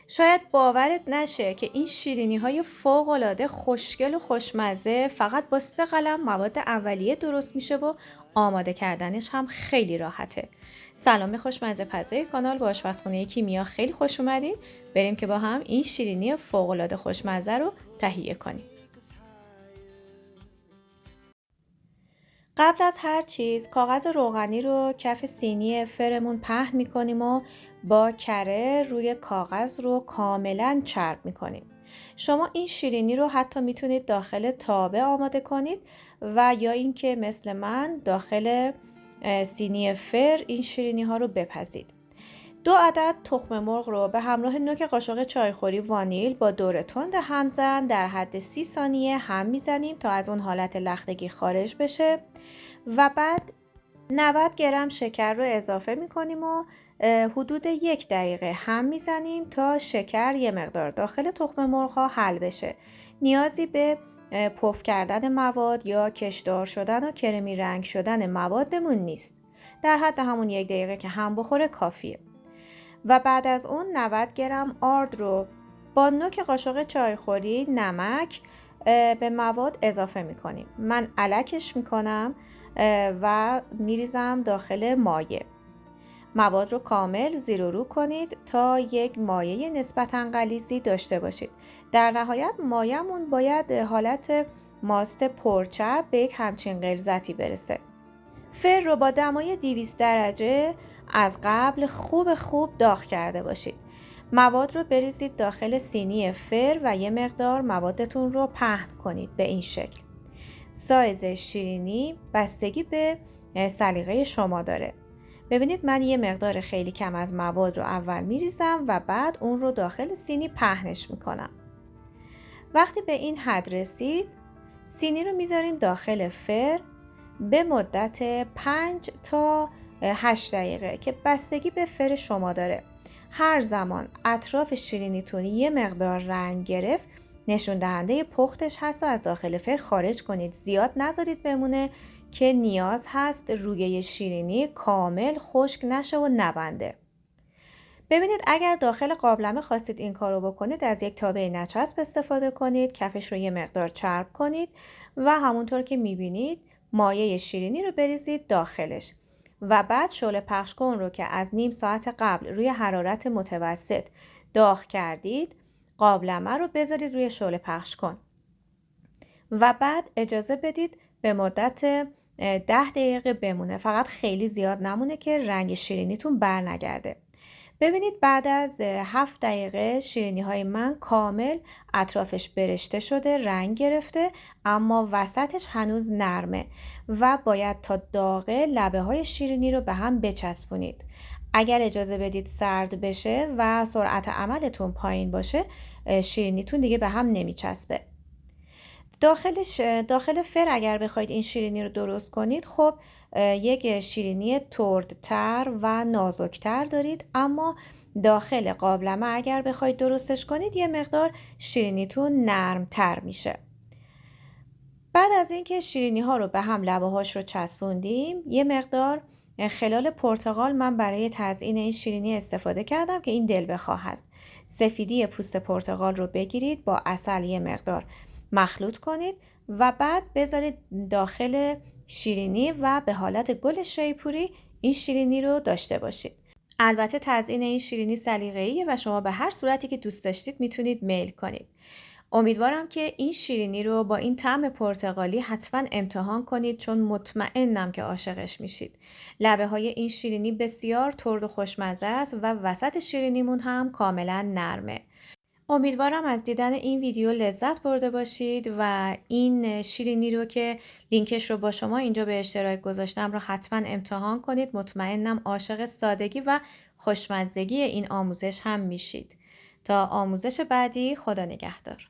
شاید باورت نشه که این شیرینی‌های فوق‌العاده خوشگل و خوشمزه فقط با 3 قلم مواد اولیه درست میشه و آماده کردنش هم خیلی راحته. سلام خوشمزه پزای کانال با آشپزخونه کیمیا خیلی خوش اومدین. بریم که با هم این شیرینی فوق‌العاده خوشمزه رو تهیه کنیم. قبل از هر چیز کاغذ روغنی رو کف سینی فرمون پهن میکنیم و با کره روی کاغذ رو کاملا چرب میکنیم. شما این شیرینی رو حتی میتونید داخل تابه آماده کنید و یا اینکه مثل من داخل سینی فر این شیرینی ها رو بپزید. 2 عدد تخم مرغ رو به همراه نوک قاشق چایخوری وانیل با دور تند همزن در حد 30 ثانیه هم میزنیم تا از اون حالت لختگی خارج بشه و بعد 90 گرم شکر رو اضافه میکنیم و حدود 1 دقیقه هم میزنیم تا شکر یه مقدار داخل تخم مرغ ها حل بشه. نیازی به پف کردن مواد یا کشدار شدن و کرمی رنگ شدن موادمون نیست. در حد همون 1 دقیقه که هم بخوره کافیه. و بعد از اون 90 گرم آرد رو با نوک قاشق چایخوری نمک به مواد اضافه میکنیم. من الکش میکنم و میریزم داخل مایع. مواد رو کامل زیر و رو کنید تا یک مایع نسبتاً غلیظی داشته باشید. در نهایت مایعمون باید حالت ماست پرچرب به یک همچین غلظتی برسه. فر رو با دمای 200 درجه از قبل خوب داغ کرده باشید. مواد رو بریزید داخل سینی فر و یه مقدار موادتون رو پهن کنید به این شکل. سایز شیرینی بستگی به سلیقه شما داره. ببینید من یه مقدار خیلی کم از مواد رو اول میریزم و بعد اون رو داخل سینی پهنش میکنم. وقتی به این حد رسید سینی رو میذاریم داخل فر به مدت 5 تا 8 دقیقه که بستگی به فر شما داره. هر زمان اطراف شیرینیتون یه مقدار رنگ گرفت نشون دهنده پختش هست و از داخل فر خارج کنید. زیاد نذارید بمونه که نیاز هست روی شیرینی کامل خشک نشه و نبنده. ببینید اگر داخل قابلمه خواستید این کارو بکنید از یک تابع نچسب استفاده کنید، کفش رو یه مقدار چرب کنید و همونطور که میبینید مایع شیرینی رو بریزید داخلش و بعد شعله پخش کن رو که از نیم ساعت قبل روی حرارت متوسط داغ کردید قابلمه رو بذارید روی شعله پخش کن و بعد اجازه بدید به مدت 10 دقیقه بمونه. فقط خیلی زیاد نمونه که رنگ شیرینیتون بر نگرده. ببینید بعد از 7 دقیقه شیرینی های من کامل اطرافش برشته شده، رنگ گرفته اما وسطش هنوز نرمه و باید تا داغه لبه های شیرینی رو به هم بچسبونید. اگر اجازه بدید سرد بشه و سرعت عملتون پایین باشه شیرینیتون دیگه به هم نمیچسبه. داخل فر اگر بخواید این شیرینی رو درست کنید خب یک شیرینی تردتر و نازکتر دارید، اما داخل قابلمه اگر بخواید درستش کنید یه مقدار شیرینیتون نرمتر میشه. بعد از اینکه شیرینی ها رو به هم لبه هاش رو چسبوندیم یه مقدار خلال پرتقال من برای تزیین این شیرینی استفاده کردم که این دل بخواه هست. سفیدی پوست پرتقال رو بگیرید با عسل یه مقدار مخلوط کنید و بعد بذارید داخل شیرینی و به حالت گل شیپوری این شیرینی رو داشته باشید. البته تزیین این شیرینی سلیقه‌ایه و شما به هر صورتی که دوست داشتید میتونید میل کنید. امیدوارم که این شیرینی رو با این طعم پرتقالی حتما امتحان کنید چون مطمئنم که عاشقش میشید. لبه های این شیرینی بسیار ترد و خوشمزه است و وسط شیرینیمون هم کاملا نرمه. امیدوارم از دیدن این ویدیو لذت برده باشید و این شیرینی رو که لینکش رو با شما اینجا به اشتراک گذاشتم رو حتما امتحان کنید. مطمئنم عاشق سادگی و خوشمزگی این آموزش هم میشید. تا آموزش بعدی خدا نگهدار.